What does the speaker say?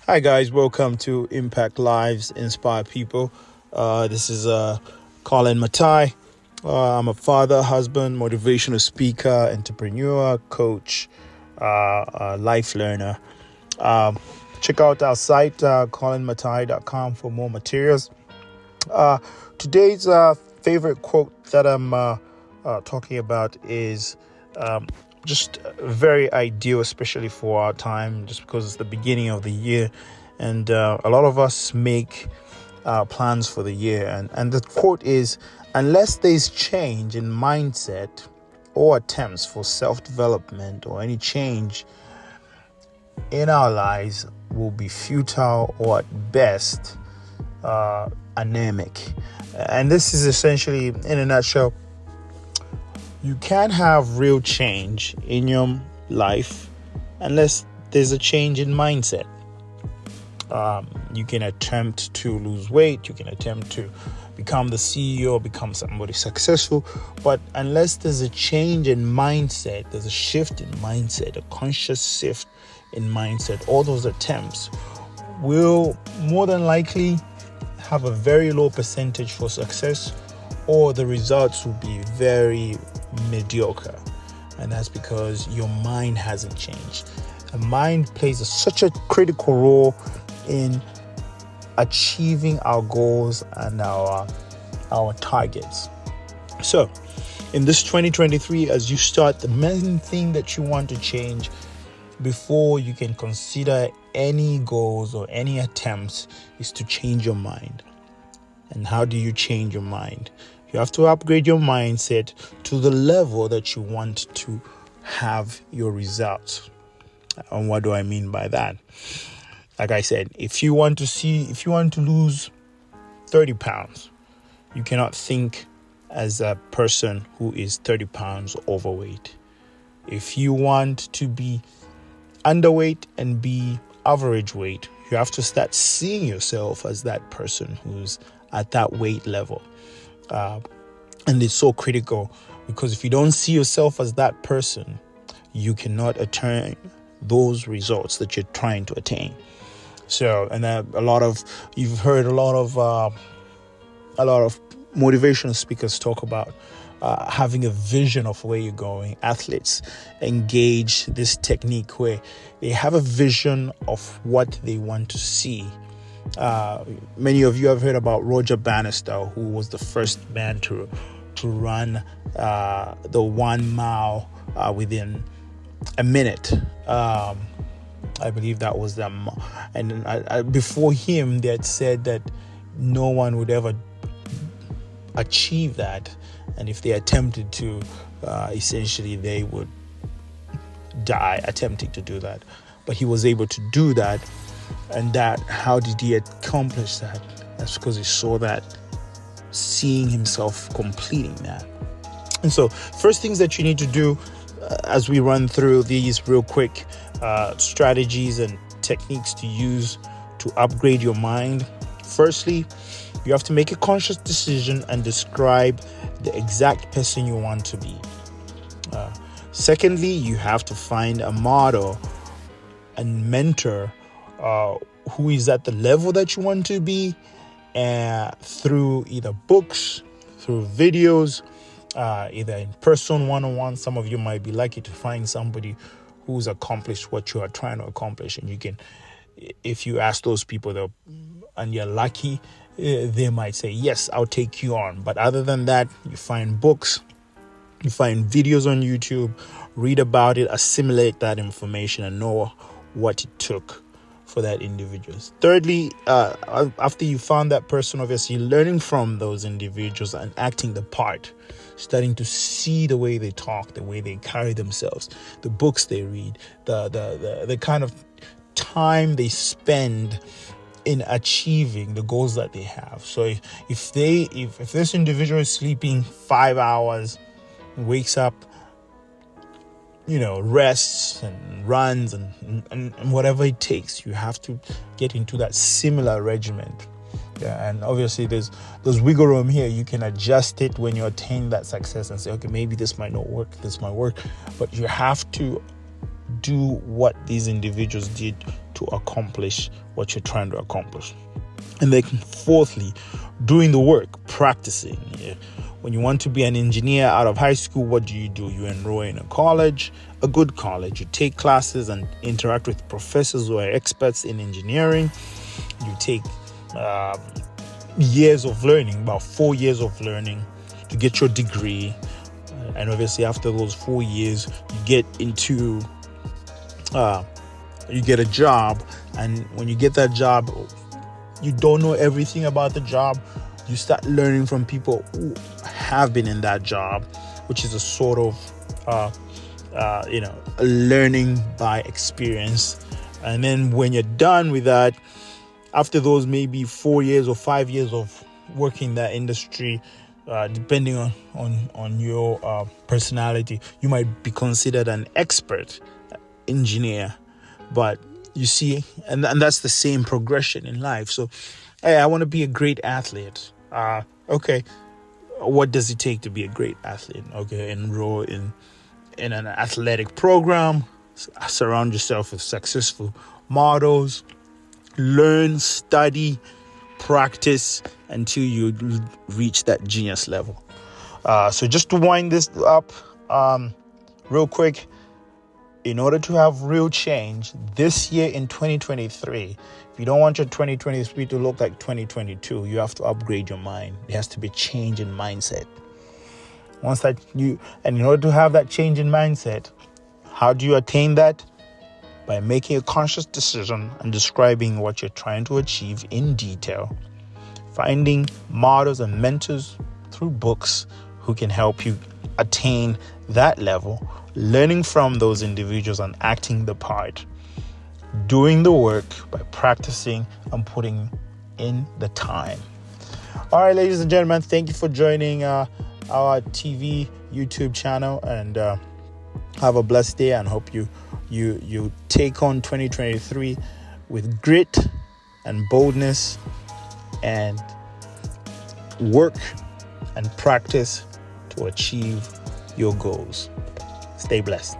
Hi guys, welcome to Impact Lives Inspire People. This is Collin Matai. I'm a father, husband, motivational speaker, entrepreneur, coach, life learner. Check out our site, collinmatai.com, for more materials. Today's favorite quote that I'm talking about is just very ideal, especially for our time, just because it's the beginning of the year. And a lot of us make plans for the year. And the quote is, unless there's change in mindset or attempts for self-development or any change in our lives will be futile or at best anemic. And this is essentially, in a nutshell, you can't have real change in your life unless there's a change in mindset. You can attempt to lose weight, you can attempt to become the CEO, become somebody successful, but unless there's a change in mindset, there's a shift in mindset, a conscious shift in mindset, all those attempts will more than likely have a very low percentage for success, or the results will be very mediocre. And that's because your mind hasn't changed. The mind plays such a critical role in achieving our goals and our targets. So in this 2023, as you start, the main thing that you want to change before you can consider any goals or any attempts is to change your mind. And how do you change your mind? You have to upgrade your mindset to the level that you want to have your results. And what do I mean by that? Like I said, if you want to lose 30 pounds, you cannot think as a person who is 30 pounds overweight. If you want to be underweight and be average weight, you have to start seeing yourself as that person who's at that weight level. And it's so critical, because if you don't see yourself as that person, you cannot attain those results that you're trying to attain. So, and you've heard a lot of motivational speakers talk about having a vision of where you're going. Athletes engage this technique where they have a vision of what they want to see. Many of you have heard about Roger Bannister, who was the first man to run the 1 mile within a minute. I believe that was them. And before him, they had said that no one would ever achieve that. And if they attempted to, essentially they would die attempting to do that. But he was able to do that. And how did he accomplish that? That's because he saw that, seeing himself completing that. And so first things that you need to do as we run through these real quick strategies and techniques to use to upgrade your mind. Firstly, you have to make a conscious decision and describe the exact person you want to be. Secondly, you have to find a model and mentor who is at the level that you want to be, through either books, through videos, either in person, one-on-one. Some of you might be lucky to find somebody who's accomplished what you are trying to accomplish, and you can, if you ask those people and you're lucky, they might say, yes, I'll take you on. But other than that, you find books, you find videos on YouTube, read about it, assimilate that information, and know what it took for that individual. Thirdly, after you found that person, obviously learning from those individuals and acting the part, starting to see the way they talk, the way they carry themselves, the books they read, the kind of time they spend in achieving the goals that they have. So if this individual is sleeping 5 hours, wakes up, rests and runs and whatever it takes, you have to get into that similar regiment. Yeah, and obviously there's wiggle room here. You can adjust it when you attain that success and say, okay, maybe this might not work, this might work, but you have to do what these individuals did to accomplish what you're trying to accomplish. And then fourthly, doing the work, practicing. Yeah. When you want to be an engineer out of high school, what do? You enroll in a college, a good college. You take classes and interact with professors who are experts in engineering. You take years of learning, about 4 years of learning to get your degree. And obviously after those 4 years, you get into, you get a job. And when you get that job, you don't know everything about the job. You start learning from people who have been in that job, which is a sort of, learning by experience. And then when you're done with that, after those maybe 4 years or 5 years of working in that industry, depending on your personality, you might be considered an expert engineer. But you see, and that's the same progression in life. So, hey, I want to be a great athlete. Okay, what does it take to be a great athlete? Okay, enroll in an athletic program, surround yourself with successful models, learn, study, practice until you reach that genius level. So just to wind this up real quick, in order to have real change this year in 2023, if you don't want your 2023 to look like 2022, you have to upgrade your mind. There has to be change in mindset. And in order to have that change in mindset, how do you attain that? By making a conscious decision and describing what you're trying to achieve in detail, finding models and mentors through books who can help you attain that level, learning from those individuals and acting the part, doing the work by practicing and putting in the time. All right, ladies and gentlemen, thank you for joining our TV YouTube channel, and have a blessed day, and hope you take on 2023 with grit and boldness and work and practice to achieve your goals. Stay blessed.